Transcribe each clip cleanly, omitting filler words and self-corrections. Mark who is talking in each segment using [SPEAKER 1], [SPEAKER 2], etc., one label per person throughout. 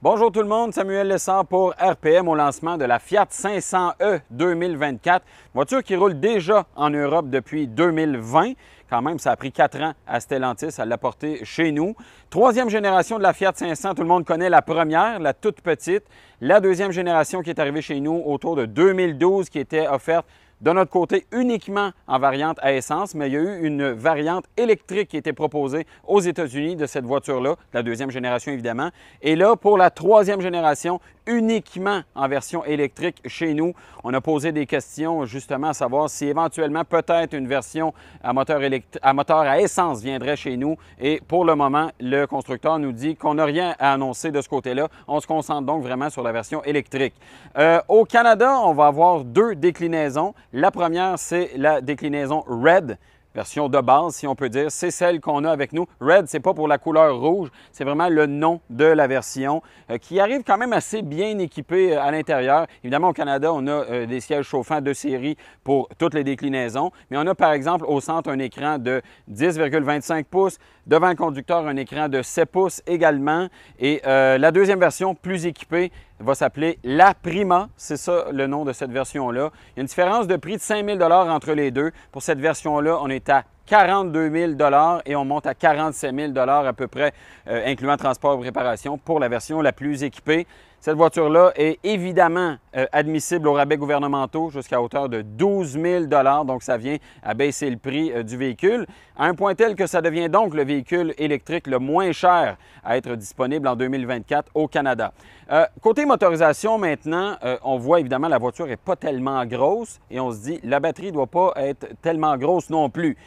[SPEAKER 1] Bonjour tout le monde, Samuel Lessard pour RPM au lancement de la Fiat 500e 2024. Voiture qui roule déjà en Europe depuis 2020. Quand même, ça a pris 4 ans à Stellantis à l'apporter chez nous. Troisième génération de la Fiat 500, tout le monde connaît la première, la toute petite. La deuxième génération qui est arrivée chez nous autour de 2012, qui était offerte de notre côté uniquement en variante à essence, mais il y a eu une variante électrique qui a été proposée aux États-Unis de cette voiture-là, la deuxième génération évidemment. Et là, pour la troisième génération, uniquement en version électrique chez nous, on a posé des questions justement à savoir si éventuellement peut-être une version à moteur à essence viendrait chez nous. Et pour le moment, le constructeur nous dit qu'on n'a rien à annoncer de ce côté-là. On se concentre donc vraiment sur la version électrique. Au Canada, on va avoir deux déclinaisons. La première, c'est la déclinaison Red, version de base, si on peut dire. C'est celle qu'on a avec nous. Red, c'est pas pour la couleur rouge, c'est vraiment le nom de la version qui arrive quand même assez bien équipée à l'intérieur. Évidemment, au Canada, on a des sièges chauffants de série pour toutes les déclinaisons, mais on a par exemple au centre un écran de 10,25 pouces, devant le conducteur un écran de 7 pouces également, et la deuxième version, plus équipée, va s'appeler la Prima. C'est ça le nom de cette version-là. Il y a une différence de prix de 5 000 $ entre les deux. Pour cette version-là, on est à 42 000 $ et on monte à 47 000 $ à peu près, incluant transport et réparation, pour la version la plus équipée. Cette voiture-là est évidemment admissible aux rabais gouvernementaux jusqu'à hauteur de 12 000 $. Donc, ça vient à baisser le prix du véhicule, à un point tel que ça devient donc le véhicule électrique le moins cher à être disponible en 2024 au Canada. Côté motorisation, maintenant, on voit évidemment la voiture n'est pas tellement grosse et on se dit la batterie ne doit pas être tellement grosse non plus.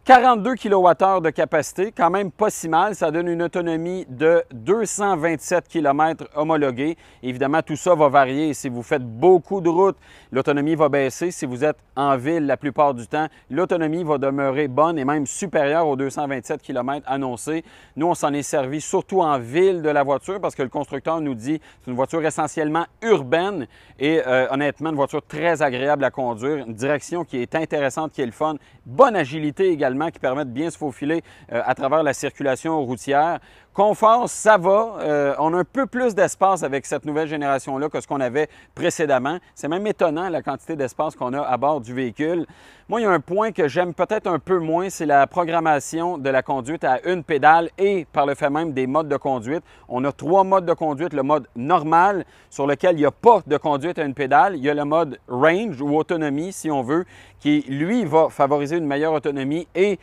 [SPEAKER 1] 42 kWh de capacité, quand même pas si mal. Ça donne une autonomie de 227 km homologuée. Évidemment, tout ça va varier. Si vous faites beaucoup de routes, l'autonomie va baisser. Si vous êtes en ville la plupart du temps, l'autonomie va demeurer bonne et même supérieure aux 227 km annoncés. Nous, on s'en est servi surtout en ville de la voiture parce que le constructeur nous dit que c'est une voiture essentiellement urbaine et honnêtement, une voiture très agréable à conduire, une direction qui est intéressante, qui est le fun, bonne agilité également, qui permet de bien se faufiler à travers la circulation routière. Confort, ça va. On a un peu plus d'espace avec cette nouvelle génération-là que ce qu'on avait précédemment. C'est même étonnant la quantité d'espace qu'on a à bord du véhicule. Moi, il y a un point que j'aime peut-être un peu moins, c'est la programmation de la conduite à une pédale et par le fait même des modes de conduite. On a 3 modes de conduite. Le mode normal, sur lequel il n'y a pas de conduite à une pédale. Il y a le mode range ou autonomie, si on veut, qui, lui, va favoriser une meilleure autonomie et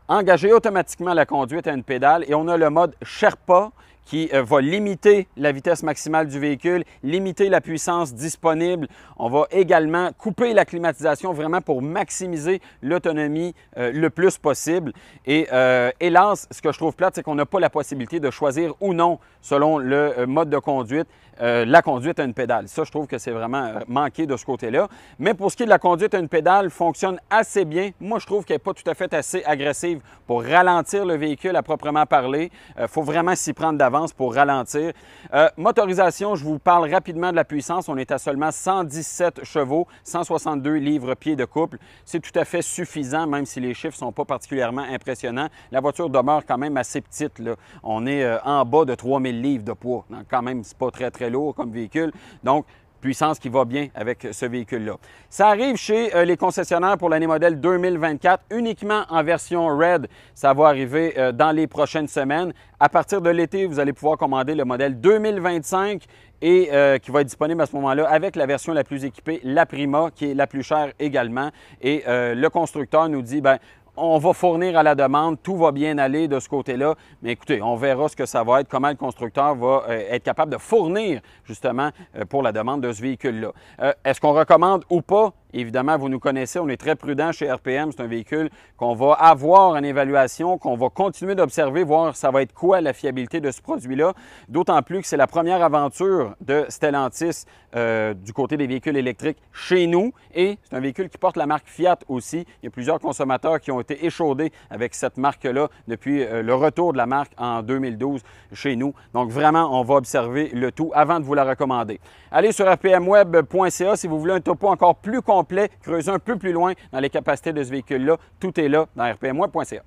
[SPEAKER 1] engager automatiquement la conduite à une pédale. Et on a le mode Sherpa qui va limiter la vitesse maximale du véhicule, limiter la puissance disponible. On va également couper la climatisation vraiment pour maximiser l'autonomie le plus possible. Et hélas, ce que je trouve plate, c'est qu'on n'a pas la possibilité de choisir ou non, selon le mode de conduite, la conduite à une pédale. Ça, je trouve que c'est vraiment manqué de ce côté-là. Mais pour ce qui est de la conduite à une pédale, fonctionne assez bien. Moi, je trouve qu'elle n'est pas tout à fait assez agressive pour ralentir le véhicule à proprement parler. Il faut vraiment s'y prendre d'avance pour ralentir. Motorisation, je vous parle rapidement de la puissance. On est à seulement 117 chevaux, 162 livres-pieds de couple. C'est tout à fait suffisant, même si les chiffres ne sont pas particulièrement impressionnants. La voiture demeure quand même assez petite, là. On est en bas de 3000 livres de poids. Donc, quand même, c'est pas très, très lourd comme véhicule. Donc, puissance qui va bien avec ce véhicule-là. Ça arrive chez les concessionnaires pour l'année modèle 2024, uniquement en version Red. Ça va arriver dans les prochaines semaines. À partir de l'été, vous allez pouvoir commander le modèle 2025 et qui va être disponible à ce moment-là avec la version la plus équipée, la Prima, qui est la plus chère également. Et le constructeur nous dit, bien, on va fournir à la demande, tout va bien aller de ce côté-là. Mais écoutez, on verra ce que ça va être, comment le constructeur va être capable de fournir justement pour la demande de ce véhicule-là. Est-ce qu'on recommande ou pas? Évidemment, vous nous connaissez, on est très prudent chez RPM. C'est un véhicule qu'on va avoir en évaluation, qu'on va continuer d'observer, voir ça va être quoi la fiabilité de ce produit-là. D'autant plus que c'est la première aventure de Stellantis du côté des véhicules électriques chez nous. Et c'est un véhicule qui porte la marque Fiat aussi. Il y a plusieurs consommateurs qui ont été échaudés avec cette marque-là depuis le retour de la marque en 2012 chez nous. Donc vraiment, on va observer le tout avant de vous la recommander. Allez sur rpmweb.ca si vous voulez un topo encore plus complet, creuser un peu plus loin dans les capacités de ce véhicule-là. Tout est là dans rpmweb.ca.